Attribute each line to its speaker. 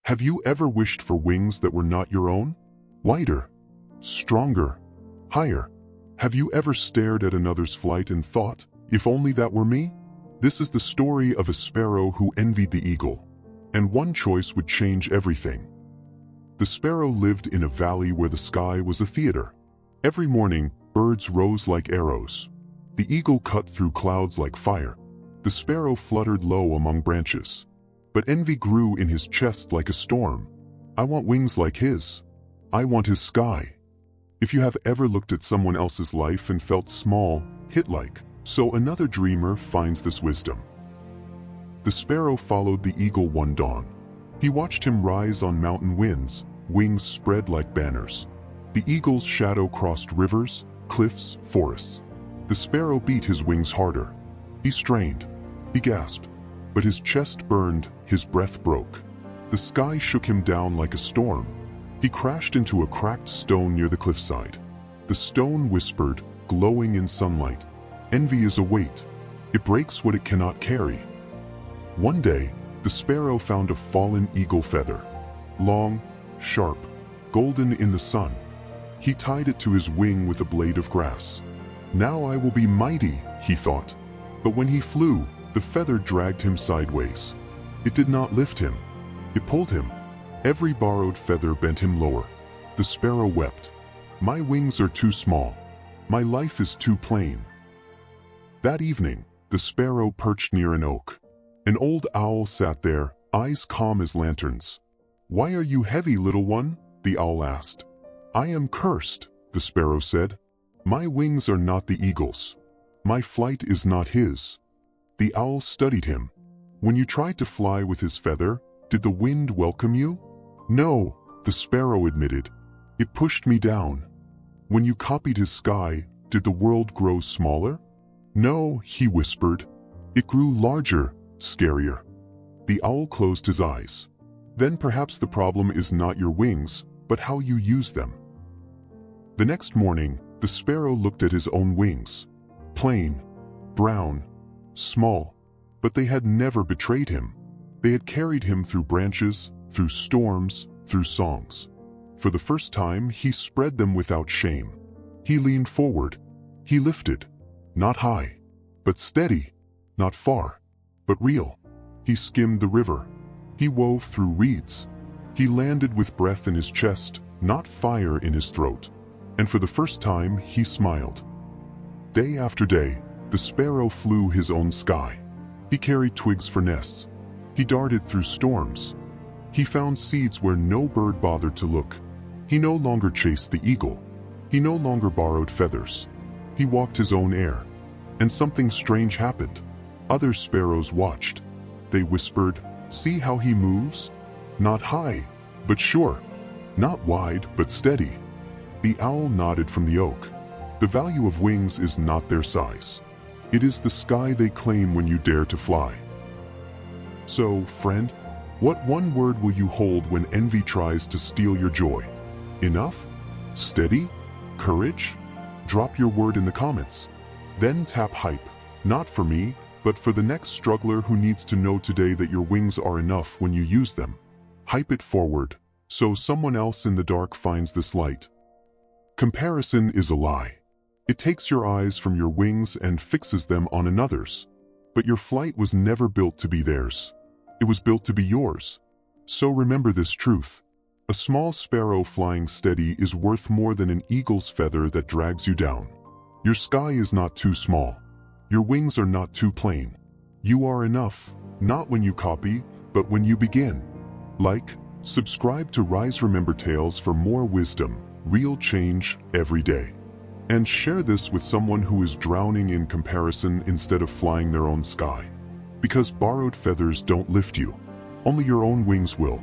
Speaker 1: Have you ever wished for wings that were not your own? Wider, stronger, higher. Have you ever stared at another's flight and thought, if only that were me? This is the story of a sparrow who envied the eagle, and one choice would change everything. The sparrow lived in a valley where the sky was a theater. Every morning, birds rose like arrows. The eagle cut through clouds like fire. The sparrow fluttered low among branches. But envy grew in his chest like a storm. I want wings like his. I want his sky. If you have ever looked at someone else's life and felt small, hit like, so another dreamer finds this wisdom. The sparrow followed the eagle one dawn. He watched him rise on mountain winds, wings spread like banners. The eagle's shadow crossed rivers, cliffs, forests. The sparrow beat his wings harder. He strained. He gasped. But his chest burned, his breath broke. The sky shook him down like a storm. He crashed into a cracked stone near the cliffside. The stone whispered, glowing in sunlight, "Envy is a weight. It breaks what it cannot carry." One day, the sparrow found a fallen eagle feather. Long, sharp, golden in the sun. He tied it to his wing with a blade of grass. "Now I will be mighty," he thought. But when he flew, the feather dragged him sideways. It did not lift him. It pulled him. Every borrowed feather bent him lower. The sparrow wept. "My wings are too small. My life is too plain." That evening, the sparrow perched near an oak. An old owl sat there, eyes calm as lanterns. "Why are you heavy, little one?" the owl asked. "I am cursed," the sparrow said. "My wings are not the eagle's. My flight is not his." The owl studied him. "When you tried to fly with his feather, did the wind welcome you?" "No," the sparrow admitted. "It pushed me down." "When you copied his sky, did the world grow smaller?" "No," he whispered. "It grew larger, scarier." The owl closed his eyes. "Then perhaps the problem is not your wings, but how you use them." The next morning, the sparrow looked at his own wings. Plain, brown, small, but they had never betrayed him. They had carried him through branches, through storms, through songs. For the first time, he spread them without shame. He leaned forward. He lifted. Not high, but steady. Not far, but real. He skimmed the river. He wove through reeds. He landed with breath in his chest, not fire in his throat. And for the first time, he smiled. Day after day, the sparrow flew his own sky. He carried twigs for nests. He darted through storms. He found seeds where no bird bothered to look. He no longer chased the eagle. He no longer borrowed feathers. He walked his own air. And something strange happened. Other sparrows watched. They whispered, "See how he moves? Not high, but sure. Not wide, but steady." The owl nodded from the oak. The value of wings is not their size. It is the sky they claim when you dare to fly. So, friend, what one word will you hold when envy tries to steal your joy? Enough? Steady? Courage? Drop your word in the comments. Then tap hype, not for me, but for the next struggler who needs to know today that your wings are enough when you use them. Hype it forward, so someone else in the dark finds this light. Comparison is a lie. It takes your eyes from your wings and fixes them on another's. But your flight was never built to be theirs. It was built to be yours. So remember this truth. A small sparrow flying steady is worth more than an eagle's feather that drags you down. Your sky is not too small. Your wings are not too plain. You are enough, not when you copy, but when you begin. Like, subscribe to Rise Remember Tales for more wisdom, real change every day. And share this with someone who is drowning in comparison instead of flying their own sky. Because borrowed feathers don't lift you. Only your own wings will.